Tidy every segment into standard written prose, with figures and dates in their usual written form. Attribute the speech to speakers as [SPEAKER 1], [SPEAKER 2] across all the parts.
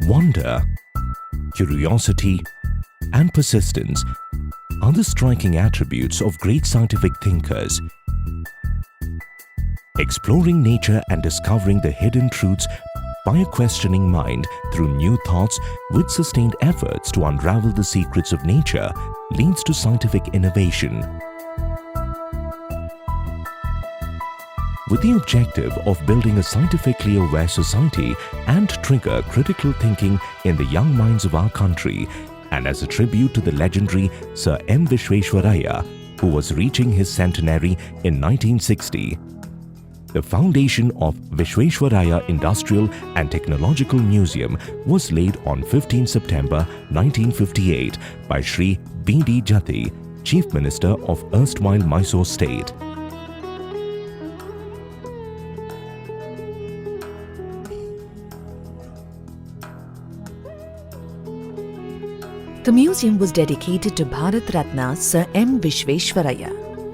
[SPEAKER 1] Wonder, curiosity, and persistence are the striking attributes of great scientific thinkers. Exploring nature and discovering the hidden truths by a questioning mind through new thoughts with sustained efforts to unravel the secrets of nature leads to scientific innovation. With the objective of building a scientifically aware society and trigger critical thinking in the young minds of our country, and as a tribute to the legendary Sir M. Vishwesvaraya, who was reaching his centenary in 1960, the foundation of Vishwesvaraya Industrial and Technological Museum was laid on 15 September 1958 by Shri B.D. Jati, Chief Minister of erstwhile Mysore State.
[SPEAKER 2] The museum was dedicated to Bharat Ratna Sir M. Vishwesvaraya,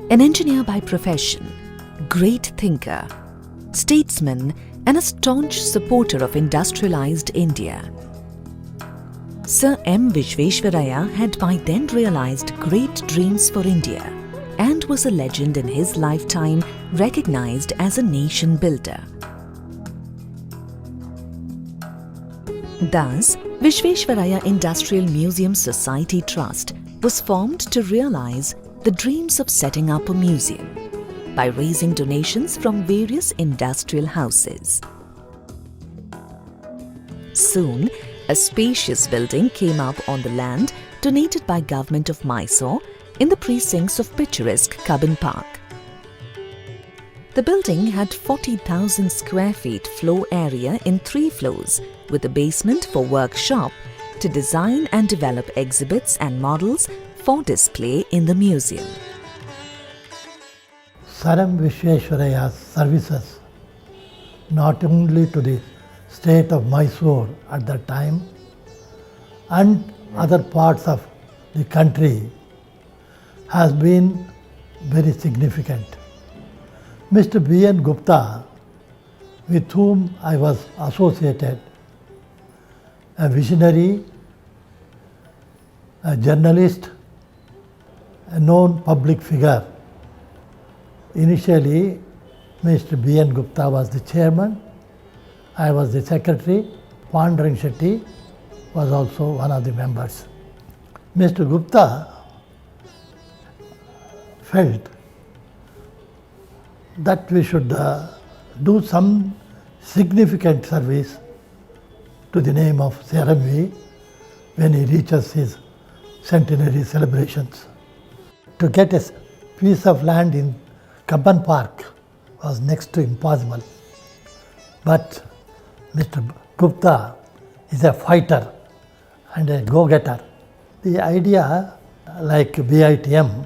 [SPEAKER 2] an engineer by profession, great thinker, statesman and a staunch supporter of industrialized India. Sir M. Vishwesvaraya had by then realized great dreams for India and was a legend in his lifetime, recognized as a nation builder. Thus, Vishwesvaraya Industrial Museum Society Trust was formed to realize the dreams of setting up a museum by raising donations from various industrial houses. Soon, a spacious building came up on the land donated by Government of Mysore in the precincts of picturesque Cubbon Park. The building had 40,000 square feet floor area in 3 floors with a basement for workshop to design and develop exhibits and models for display in the museum.
[SPEAKER 3] Sir M. Vishwesvaraya's services not only to the state of Mysore at that time and other parts of the country has been very significant. Mr. B.N. Gupta, with whom I was associated, a visionary, a journalist, a known public figure. Initially, Mr. B.N. Gupta was the chairman, I was the secretary, Pandaran Shetty was also one of the members. Mr. Gupta felt that we should do some significant service to the name of Sir M. V. when he reaches his centenary celebrations. To get a piece of land in Cubbon Park was next to impossible. But Mr. Gupta is a fighter and a go-getter. The idea, like VITM,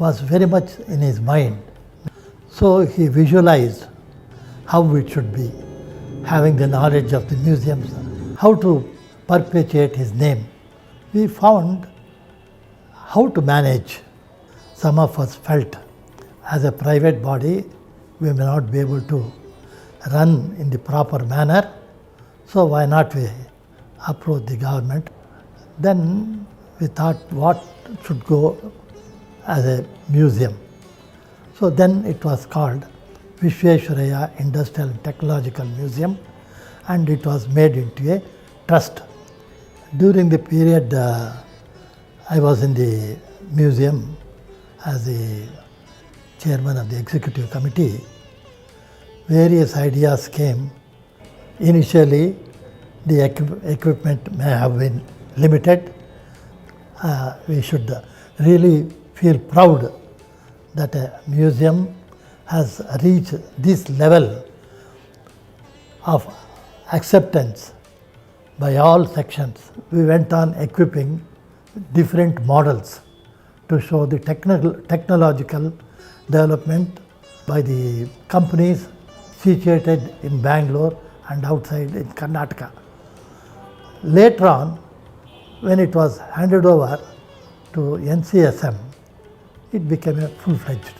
[SPEAKER 3] was very much in his mind. So he visualized how it should be, having the knowledge of the museums, how to perpetuate his name. We found how to manage. Some of us felt as a private body we may not be able to run in the proper manner, so why not we approach the government. Then we thought what should go as a museum. So then it was called Vishwesvaraya Industrial and Technological Museum, and it was made into a trust. During the period I was in the museum as the chairman of the executive committee, various ideas came. Initially, the equipment may have been limited. We should really feel proud that a museum has reached this level of acceptance by all sections. We went on equipping different models to show the technological development by the companies situated in Bangalore and outside in Karnataka. Later on, when it was handed over to NCSM, it became a full-fledged.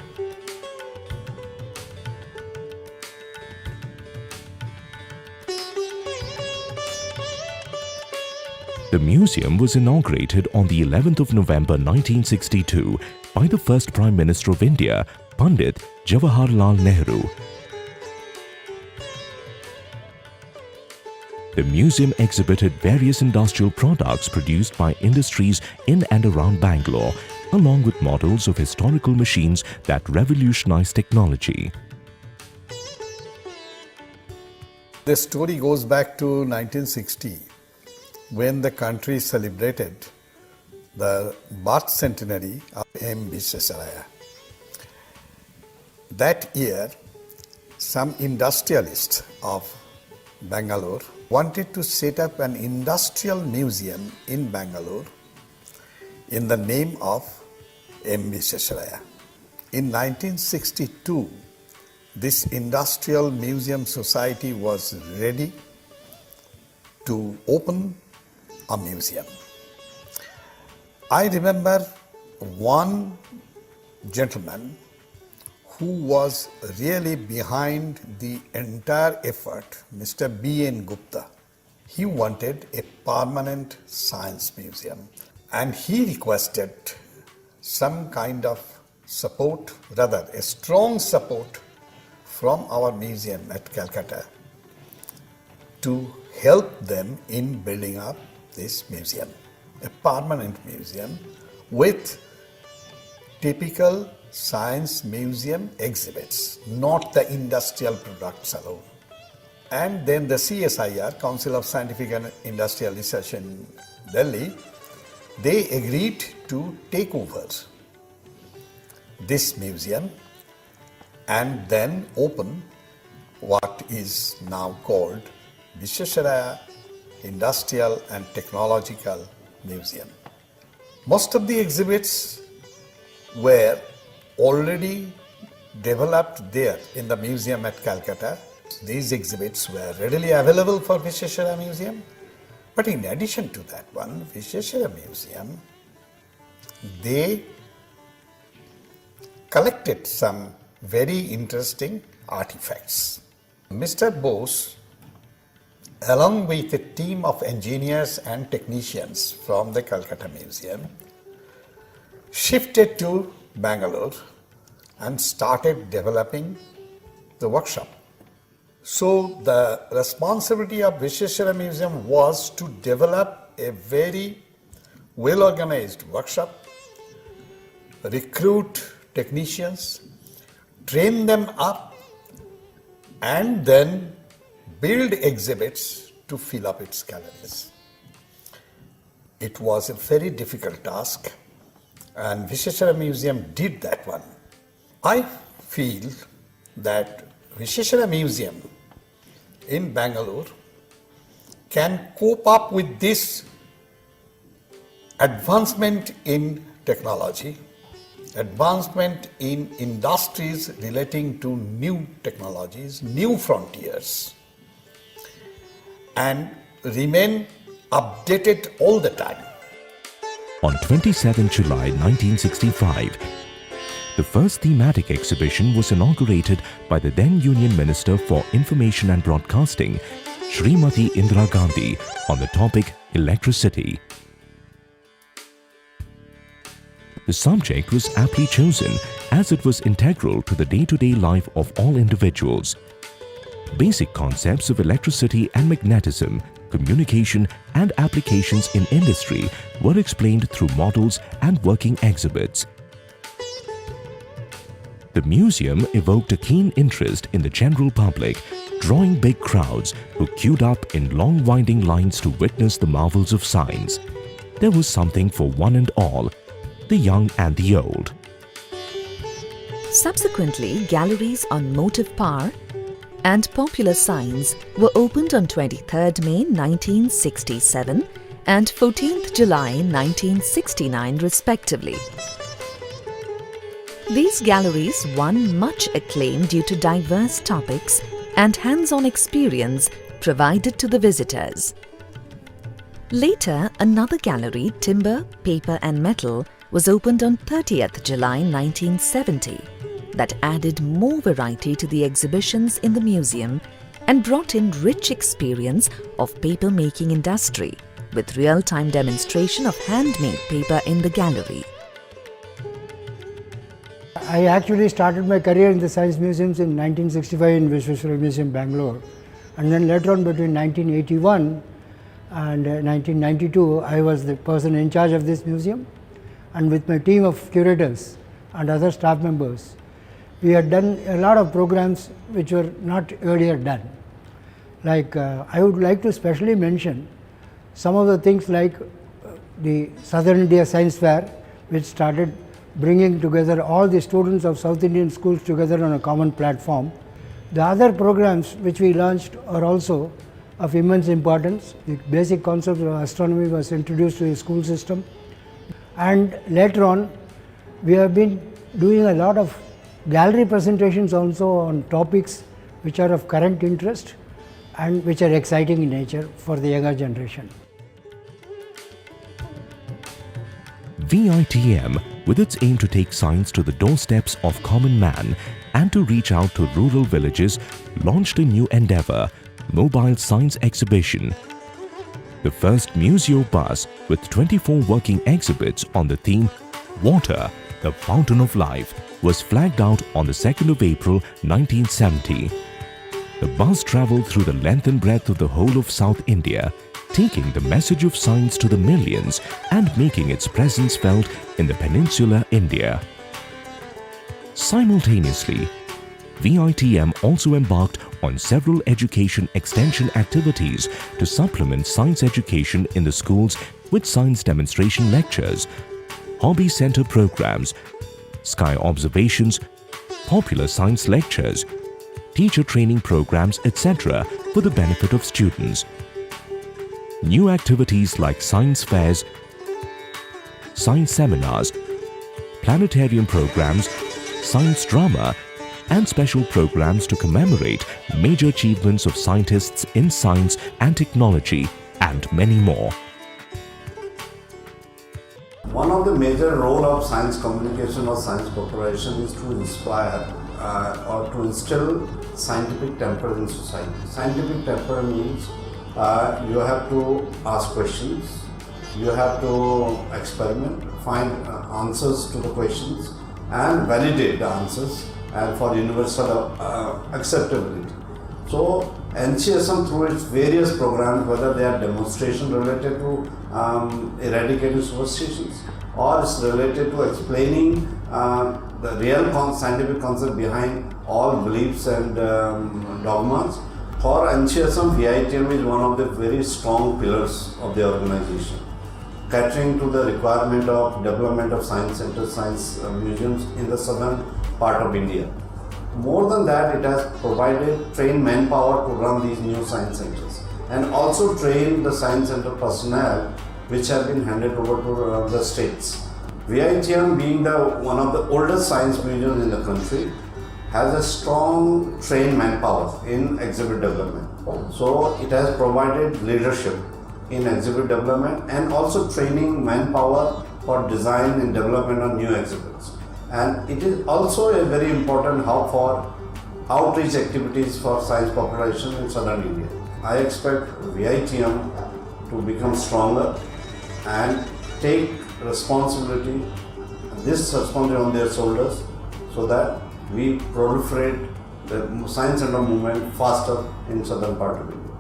[SPEAKER 1] The museum was inaugurated on the 11th of November 1962 by the first Prime Minister of India, Pandit Jawaharlal Nehru. The museum exhibited various industrial products produced by industries in and around Bangalore, along with models of historical machines that revolutionized technology.
[SPEAKER 4] The story goes back to 1960, when the country celebrated the birth centenary of M. Visvesvaraya. That year, some industrialists of Bangalore wanted to set up an industrial museum in Bangalore in the name of M. Visvesvaraya. In 1962, this Industrial Museum Society was ready to open a museum. I remember one gentleman who was really behind the entire effort, Mr. B.N. Gupta. He wanted a permanent science museum and he requested some kind of support, rather a strong support from our museum at Calcutta to help them in building up this museum, a permanent museum with typical science museum exhibits, not the industrial products alone. And then the CSIR, Council of Scientific and Industrial Research in Delhi, they agreed to take over this museum and then open what is now called Visvesvaraya Industrial and Technological Museum. Most of the exhibits were already developed there in the museum at Calcutta. These exhibits were readily available for Visvesvaraya Museum. But in addition to that one, Visvesvaraya Museum, they collected some very interesting artifacts. Mr. Bose, along with a team of engineers and technicians from the Calcutta Museum, shifted to Bangalore and started developing the workshop. So the responsibility of Visvesvaraya Museum was to develop a very well-organized workshop, recruit technicians, train them up, and then build exhibits to fill up its galleries. It was a very difficult task, and Visvesvaraya Museum did that one. I feel that Visvesvaraya Museum in Bangalore can cope up with this advancement in technology, advancement in industries relating to new technologies, new frontiers, and remain updated all the time.
[SPEAKER 1] On 27 July 1965, the first thematic exhibition was inaugurated by the then Union Minister for Information and Broadcasting, Srimati Indira Gandhi, on the topic electricity. The subject was aptly chosen as it was integral to the day-to-day life of all individuals. Basic concepts of electricity and magnetism, communication and applications in industry were explained through models and working exhibits. The museum evoked a keen interest in the general public, drawing big crowds who queued up in long winding lines to witness the marvels of science. There was something for one and all, the young and the old.
[SPEAKER 2] Subsequently, galleries on motive power and popular science were opened on 23rd May 1967 and 14th July 1969 respectively. These galleries won much acclaim due to diverse topics and hands-on experience provided to the visitors. Later, another gallery, Timber, Paper and Metal, was opened on 30th July 1970 that added more variety to the exhibitions in the museum and brought in rich experience of paper-making industry, with real-time demonstration of handmade paper in the gallery.
[SPEAKER 5] I actually started my career in the science museums in 1965 in Vishweshwara Museum, Bangalore, and then later on between 1981 and 1992 I was the person in charge of this museum, and with my team of curators and other staff members we had done a lot of programs which were not earlier done. Like I would like to specially mention some of the things like the Southern India Science Fair, which started bringing together all the students of South Indian schools together on a common platform. The other programs which we launched are also of immense importance. The basic concept of astronomy was introduced to the school system, and later on we have been doing a lot of gallery presentations also on topics which are of current interest and which are exciting in nature for the younger generation.
[SPEAKER 1] VITM, with its aim to take science to the doorsteps of common man and to reach out to rural villages, launched a new endeavour, Mobile Science Exhibition. The first Museo bus with 24 working exhibits on the theme Water, the Fountain of Life, was flagged out on the 2nd of April 1970. The bus travelled through the length and breadth of the whole of South India, taking the message of science to the millions and making its presence felt in the peninsular India. Simultaneously, VITM also embarked on several education extension activities to supplement science education in the schools with science demonstration lectures, hobby centre programs, sky observations, popular science lectures, teacher training programs, etc. for the benefit of students. New activities like science fairs, science seminars, planetarium programs, science drama, and special programs to commemorate major achievements of scientists in science and technology, and many more.
[SPEAKER 6] One of the major role of science communication or science preparation is to inspire or to instill scientific temper in society. Scientific temper means you have to ask questions, you have to experiment, find answers to the questions and validate the answers and for universal acceptability. So NCSM through its various programs, whether they are demonstration related to eradicating superstitions or it's related to explaining the real scientific concept behind all beliefs and dogmas, for NCSM, VITM is one of the very strong pillars of the organization, catering to the requirement of development of science centers, science museums in the southern part of India. More than that, it has provided trained manpower to run these new science centers and also trained the science center personnel which have been handed over to the states. VITM, being one of the oldest science museums in the country, has a strong trained manpower in exhibit development. So it has provided leadership in exhibit development and also training manpower for design and development of new exhibits. And it is also a very important hub for outreach activities for science population in southern India. I expect VITM to become stronger and take responsibility, this responsibility on their shoulders, so that we proliferate the science center movement faster in southern part of India.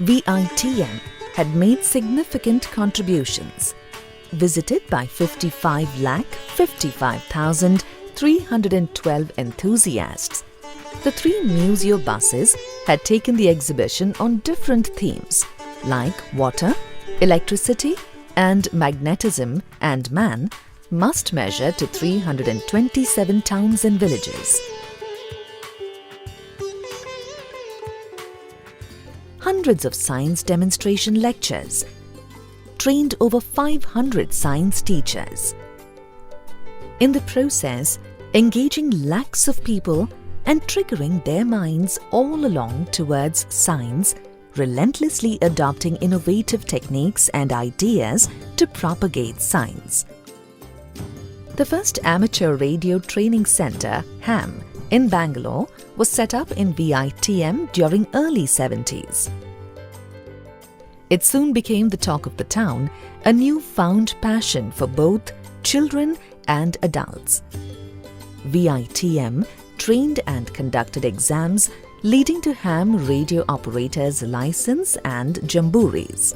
[SPEAKER 2] VITM had made significant contributions, visited by 55,55,312 enthusiasts. The 3 Museo buses had taken the exhibition on different themes like water, electricity and magnetism, and man must measure to 327 towns and villages. Hundreds of science demonstration lectures, trained over 500 science teachers. In the process, engaging lakhs of people and triggering their minds all along towards science, relentlessly adopting innovative techniques and ideas to propagate science. The first amateur radio training centre, HAM, in Bangalore was set up in VITM during early 70s. It soon became the talk of the town, a new-found passion for both children and adults. VITM trained and conducted exams leading to ham radio operators' license and jamborees.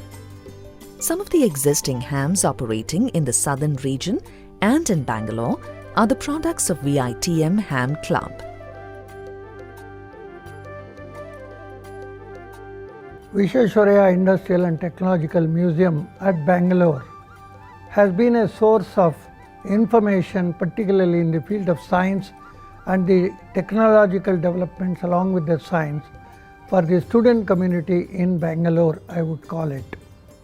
[SPEAKER 2] Some of the existing hams operating in the southern region and in Bangalore are the products of VITM Ham Club.
[SPEAKER 3] Vishweshwaraya Industrial and Technological Museum at Bangalore has been a source of information, particularly in the field of science and the technological developments along with the science for the student community in Bangalore, I would call it.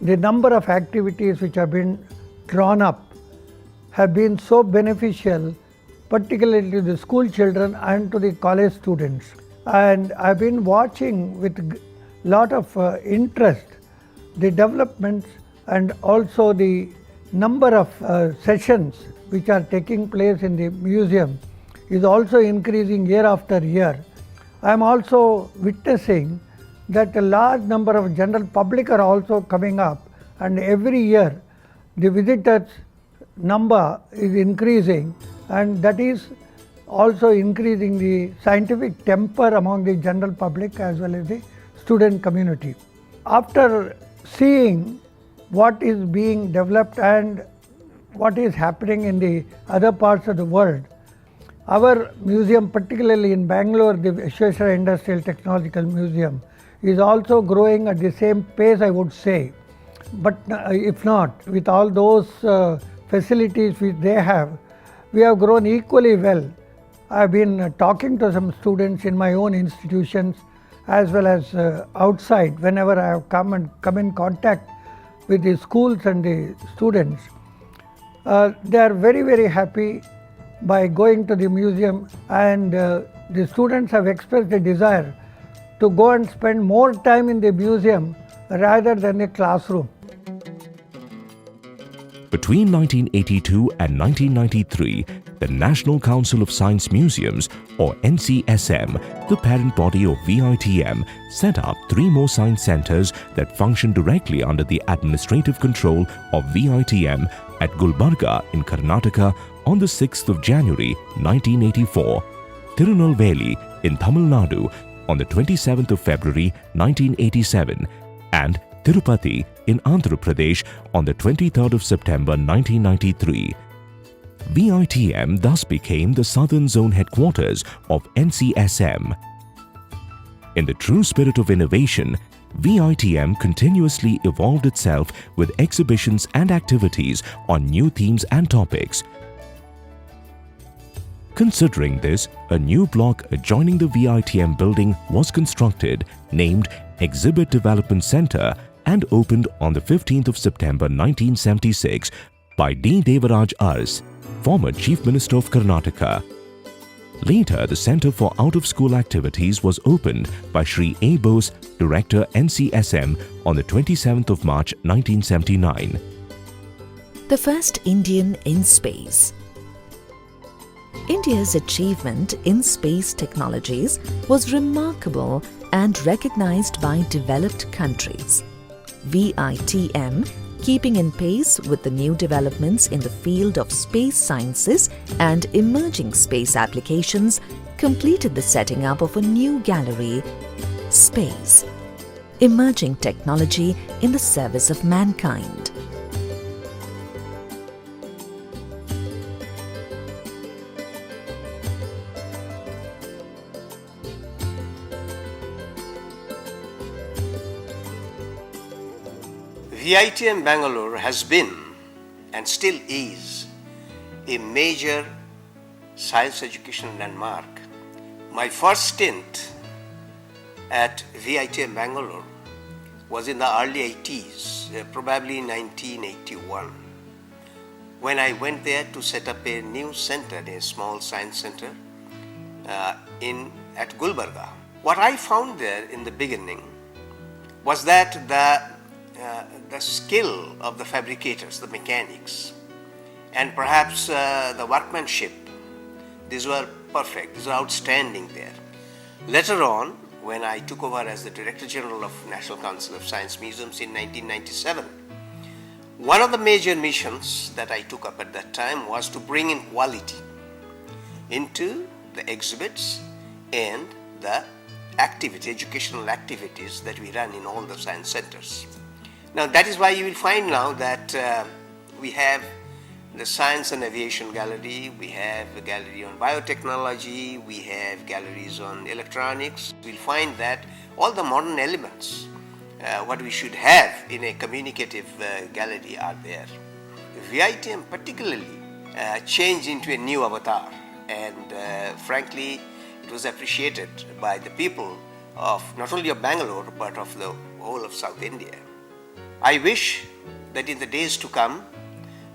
[SPEAKER 3] The number of activities which have been drawn up have been so beneficial, particularly to the school children and to the college students. And I've been watching with lot of interest the developments and also the number of sessions which are taking place in the museum is also increasing year after year. I am also witnessing that a large number of general public are also coming up, and every year the visitors number is increasing, and that is also increasing the scientific temper among the general public as well as the student community. After seeing what is being developed and what is happening in the other parts of the world, our museum, particularly in Bangalore, the Vishweshwaraya Industrial Technological Museum, is also growing at the same pace, I would say. But if not, with all those facilities which they have, we have grown equally well. I have been talking to some students in my own institutions as well as outside whenever I have come in contact with the schools and the students. They are very, very happy by going to the museum, and the students have expressed a desire to go and spend more time in the museum rather than the classroom.
[SPEAKER 1] Between 1982 and 1993, the National Council of Science Museums, or NCSM, the parent body of VITM, set up 3 more science centers that function directly under the administrative control of VITM at Gulbarga in Karnataka on the 6th of January 1984, Tirunelveli in Tamil Nadu on the 27th of February 1987, and Tirupati in Andhra Pradesh on the 23rd of September 1993. VITM thus became the Southern Zone headquarters of NCSM. In the true spirit of innovation, VITM continuously evolved itself with exhibitions and activities on new themes and topics. Considering this, a new block adjoining the VITM building was constructed, named Exhibit Development Center, and opened on the 15th of September 1976 by D. Devaraj Ars, former Chief Minister of Karnataka. Later, the Center for Out-of-School Activities was opened by Shri A. Bose, Director NCSM, on the 27th of March 1979.
[SPEAKER 2] The first Indian in space. India's achievement in space technologies was remarkable and recognized by developed countries. VITM, keeping in pace with the new developments in the field of space sciences and emerging space applications, completed the setting up of a new gallery, Space, Emerging Technology in the Service of Mankind.
[SPEAKER 7] VITM Bangalore has been and still is a major science education landmark. My first stint at VITM Bangalore was in the early 80s, probably 1981, when I went there to set up a new center, a small science center at Gulbarga. What I found there in the beginning was that the skill of the fabricators, the mechanics, and perhaps the workmanship, these were perfect, these were outstanding there. Later on, when I took over as the Director General of National Council of Science Museums in 1997. One of the major missions that I took up at that time was to bring in quality into the exhibits and the educational activities that we run in all the science centers. Now that is why you will find now that we have the Science and Aviation Gallery, we have a gallery on biotechnology, we have galleries on electronics. We'll find that all the modern elements, what we should have in a communicative gallery are there. VITM particularly changed into a new avatar, and frankly it was appreciated by the people of not only of Bangalore but of the whole of South India. I wish that in the days to come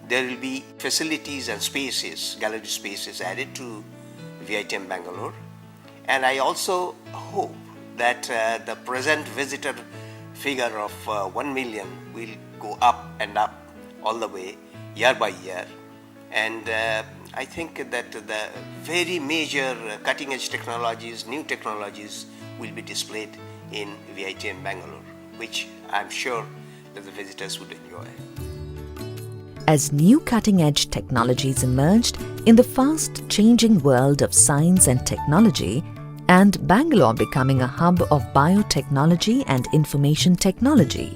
[SPEAKER 7] there will be facilities and spaces, gallery spaces added to VITM Bangalore, and I also hope that the present visitor figure of 1 million will go up and up all the way year by year, and I think that the very major cutting edge technologies, new technologies will be displayed in VITM Bangalore, which I'm sure that the visitors would enjoy.
[SPEAKER 2] As new cutting-edge technologies emerged in the fast-changing world of science and technology, and Bangalore becoming a hub of biotechnology and information technology,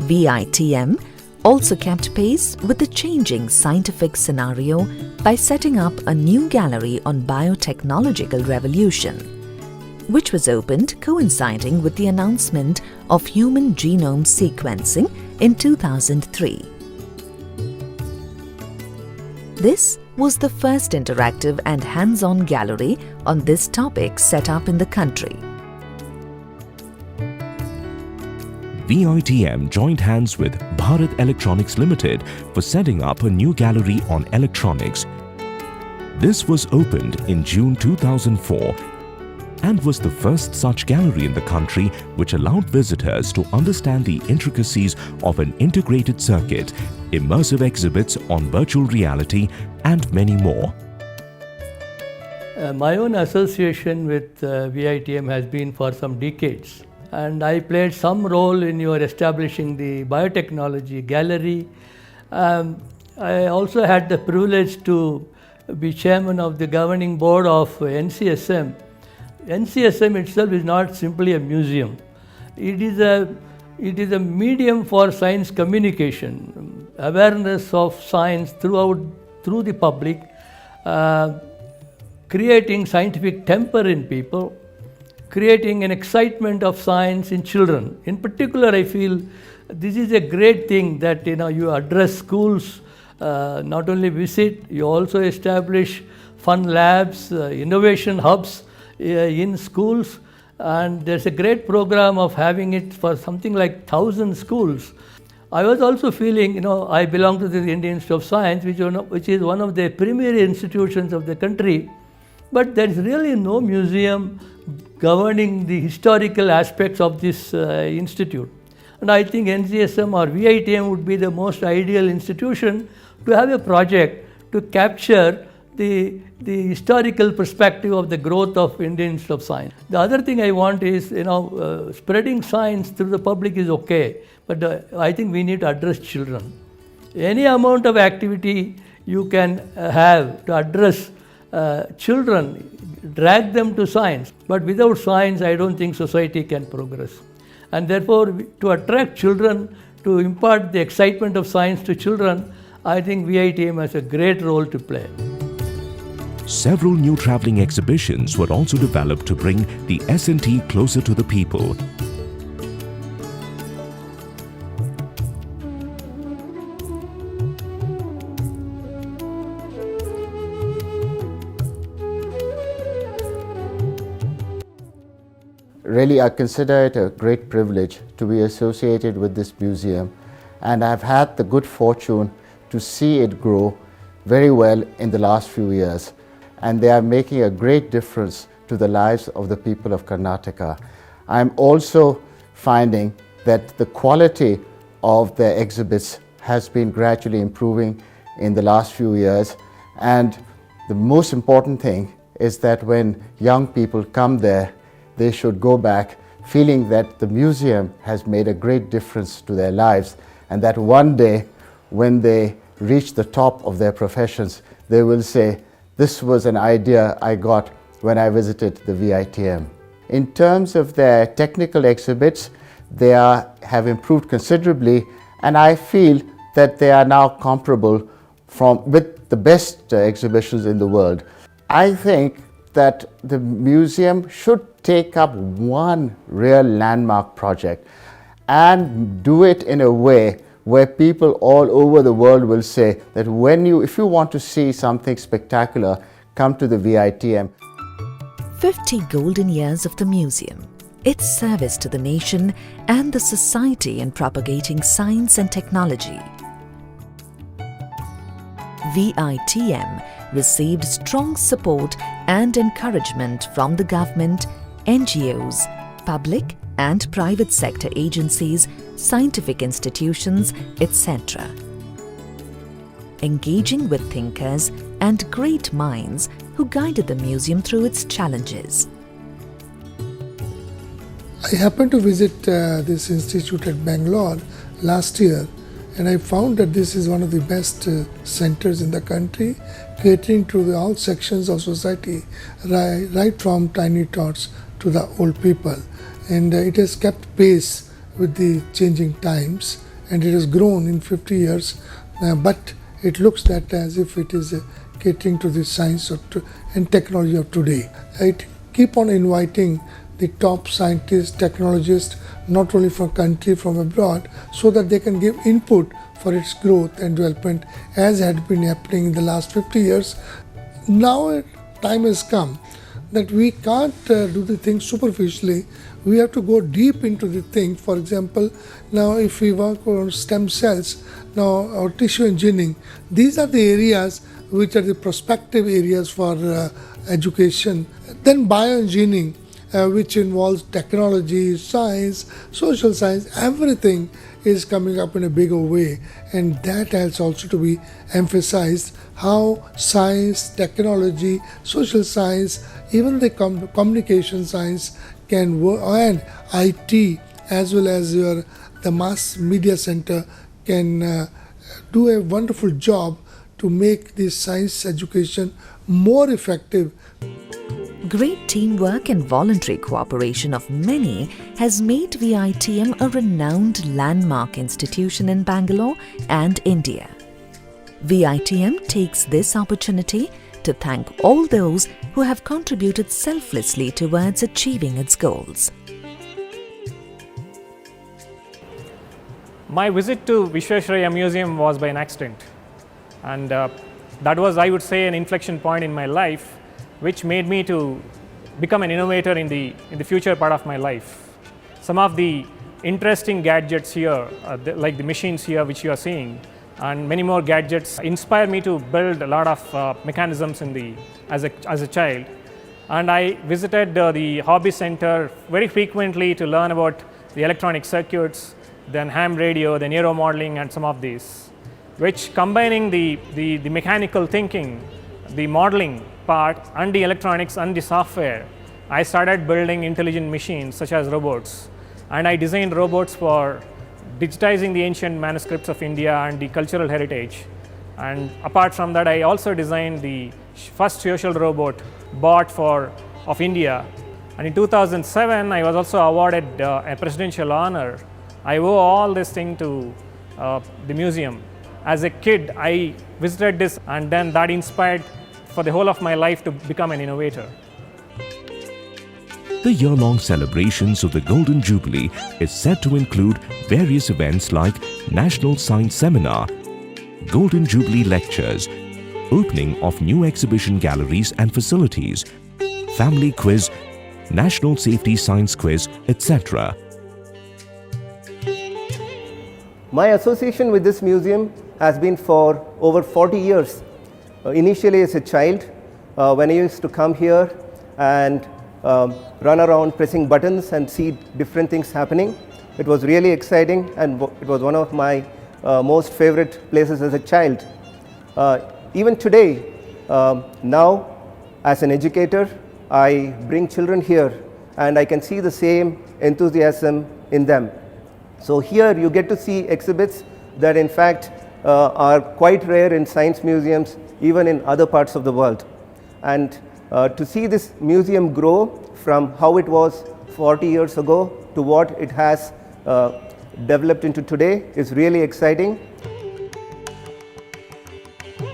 [SPEAKER 2] VITM also kept pace with the changing scientific scenario by setting up a new gallery on biotechnological revolution, which was opened coinciding with the announcement of human genome sequencing in 2003. This was the first interactive and hands-on gallery on this topic set up in the country.
[SPEAKER 1] VITM joined hands with Bharat Electronics Limited for setting up a new gallery on electronics. This was opened in June 2004 and was the first such gallery in the country which allowed visitors to understand the intricacies of an integrated circuit, immersive exhibits on virtual reality, and many more.
[SPEAKER 8] My own association with VITM has been for some decades, and I played some role in your establishing the biotechnology gallery. I also had the privilege to be chairman of the governing board of NCSM. NCSM itself is not simply a museum. It is a medium for science communication, awareness of science through the public, creating scientific temper in people, creating an excitement of science in children. In particular, I feel this is a great thing that you address schools, not only visit, you also establish fun labs, innovation hubs in schools, and there's a great program of having it for something like 1,000 schools. I was also feeling, I belong to the Indian Institute of Science, which is one of the premier institutions of the country, but there is really no museum governing the historical aspects of this institute. And I think NCSM or VITM would be the most ideal institution to have a project to capture the historical perspective of the growth of Indian Institute of Science. The other thing I want is, spreading science through the public is okay, but I think we need to address children. Any amount of activity you can have to address children, drag them to science, but without science I don't think society can progress. And therefore, to attract children, to impart the excitement of science to children, I think VITM has a great role to play.
[SPEAKER 1] Several new travelling exhibitions were also developed to bring the S&T closer to the people.
[SPEAKER 9] Really, I consider it a great privilege to be associated with this museum, and I've had the good fortune to see it grow very well in the last few years, and they are making a great difference to the lives of the people of Karnataka. I'm also finding that the quality of the exhibits has been gradually improving in the last few years, and the most important thing is that when young people come there, they should go back feeling that the museum has made a great difference to their lives, and that one day when they reach the top of their professions, they will say, this was an idea I got when I visited the VITM. In terms of their technical exhibits, they have improved considerably, and I feel that they are now comparable with the best exhibitions in the world. I think that the museum should take up one real landmark project and do it in a way where people all over the world will say that if you want to see something spectacular, come to the VITM.
[SPEAKER 2] 50 golden years of the museum, its service to the nation and the society in propagating science and technology. VITM received strong support and encouragement from the government, NGOs, public and private sector agencies, scientific institutions, etc. Engaging with thinkers and great minds who guided the museum through its challenges.
[SPEAKER 10] I happened to visit this institute at Bangalore last year, and I found that this is one of the best centers in the country, catering to all sections of society, right from tiny tots to the old people. And it has kept pace with the changing times, and it has grown in 50 years, but it looks that as if it is catering to the science and technology of today. It keep on inviting the top scientists, technologists, not only from country, from abroad, so that they can give input for its growth and development as had been happening in the last 50 years. Now time has come that we can't do the thing superficially. We have to go deep into the thing. For example, now if we work on stem cells, now or tissue engineering, these are the areas which are the prospective areas for education. Then bioengineering, which involves technology, science, social science, everything is coming up in a bigger way, and that has also to be emphasized, how science, technology, social science, even the communication science can work, and IT as well as the mass media center can do a wonderful job to make this science education more effective.
[SPEAKER 2] Great teamwork and voluntary cooperation of many has made VITM a renowned landmark institution in Bangalore and India. VITM takes this opportunity to thank all those who have contributed selflessly towards achieving its goals.
[SPEAKER 11] My visit to Visvesvaraya Museum was by an accident, and that was, I would say, an inflection point in my life, which made me to become an innovator in the future part of my life. Some of the interesting gadgets here, like the machines here which you are seeing, and many more gadgets, inspire me to build a lot of mechanisms as a child. And I visited the hobby center very frequently to learn about the electronic circuits, then ham radio, then aero modeling, and some of these, which combining the mechanical thinking, the modeling part, and the electronics and the software, I started building intelligent machines such as robots. And I designed robots for digitizing the ancient manuscripts of India and the cultural heritage. And apart from that, I also designed the first social robot bot of India. And in 2007, I was also awarded a presidential honor. I owe all this thing to the museum. As a kid, I visited this, and then that inspired for the whole of my life to become an innovator.
[SPEAKER 1] The year-long celebrations of the Golden Jubilee is set to include various events like National Science Seminar, Golden Jubilee Lectures, opening of new exhibition galleries and facilities, Family Quiz, National Safety Science Quiz, etc.
[SPEAKER 12] My association with this museum has been for over 40 years. Initially as a child, when I used to come here and run around pressing buttons and see different things happening, it was really exciting, and it was one of my most favorite places as a child. Even today, now as an educator, I bring children here and I can see the same enthusiasm in them. So here you get to see exhibits that in fact are quite rare in science museums even in other parts of the world. And to see this museum grow from how it was 40 years ago to what it has developed into today is really exciting.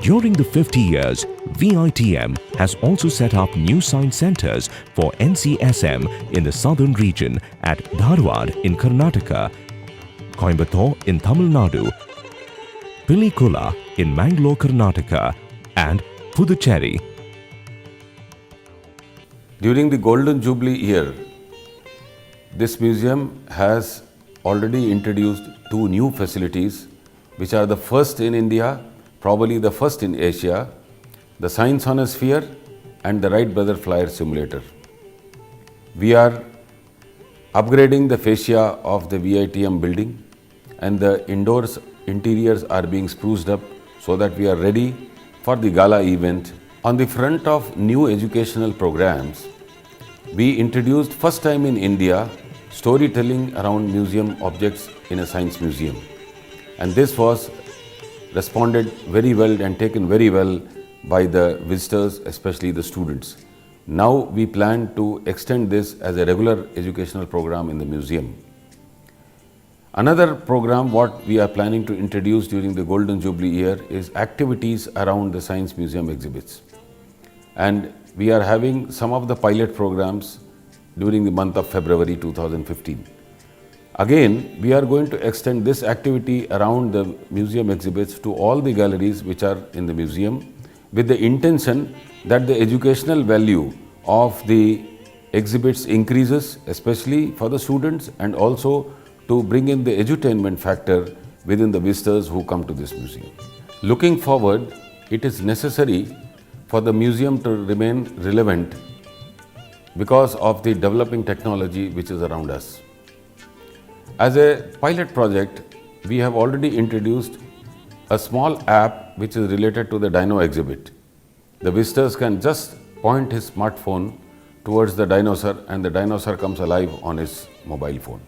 [SPEAKER 1] During the 50 years, VITM has also set up new science centers for NCSM in the southern region at Dharwad in Karnataka, Coimbatore in Tamil Nadu, Pilikula in Mangalore, Karnataka, and Puducherry.
[SPEAKER 13] During the Golden Jubilee year, this museum has already introduced 2 new facilities which are the first in India, probably the first in Asia, the Science on a Sphere and the Wright Brother Flyer Simulator. We are upgrading the fascia of the VITM building and the interiors are being spruced up so that we are ready for the gala event. On the front of new educational programs, we introduced first time in India storytelling around museum objects in a science museum, and this was responded very well and taken very well by the visitors, especially the students. Now we plan to extend this as a regular educational program in the museum. Another program what we are planning to introduce during the Golden Jubilee year is activities around the Science Museum exhibits. And we are having some of the pilot programs during the month of February 2015. Again, we are going to extend this activity around the museum exhibits to all the galleries which are in the museum with the intention that the educational value of the exhibits increases, especially for the students, and also to bring in the edutainment factor within the visitors who come to this museum. Looking forward, it is necessary for the museum to remain relevant because of the developing technology which is around us. As a pilot project, we have already introduced a small app which is related to the dino exhibit. The visitors can just point his smartphone towards the dinosaur and the dinosaur comes alive on his mobile phone.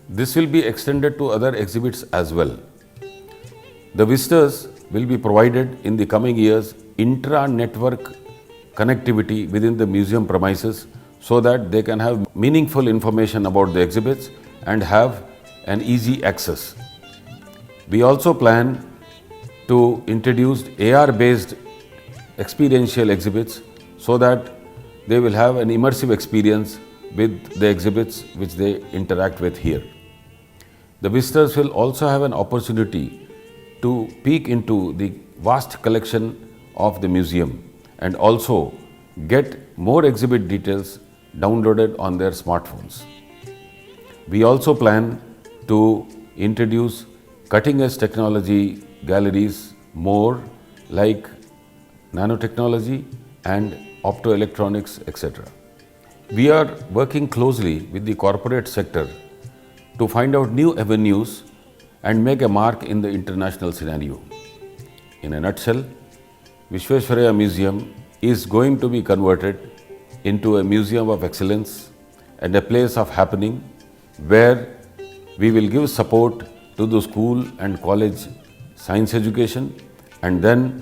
[SPEAKER 13] This will be extended to other exhibits as well. The visitors will be provided in the coming years intra-network connectivity within the museum premises so that they can have meaningful information about the exhibits and have an easy access. We also plan to introduce AR-based experiential exhibits so that they will have an immersive experience with the exhibits which they interact with here. The visitors will also have an opportunity to peek into the vast collection of the museum and also get more exhibit details downloaded on their smartphones. We also plan to introduce cutting-edge technology galleries more like nanotechnology and optoelectronics, etc. We are working closely with the corporate sector to find out new avenues and make a mark in the international scenario. In a nutshell, Visvesvaraya Museum is going to be converted into a museum of excellence and a place of happening where we will give support to the school and college science education, and then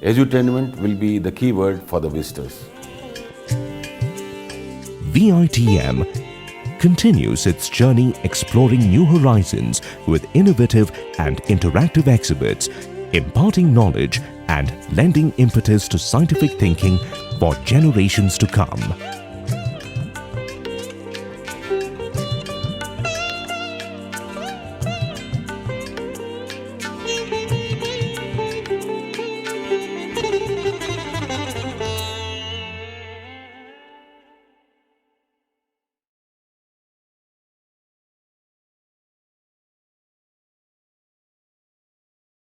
[SPEAKER 13] edutainment will be the key word for the visitors.
[SPEAKER 1] VITM continues its journey exploring new horizons with innovative and interactive exhibits, imparting knowledge and lending impetus to scientific thinking for generations to come.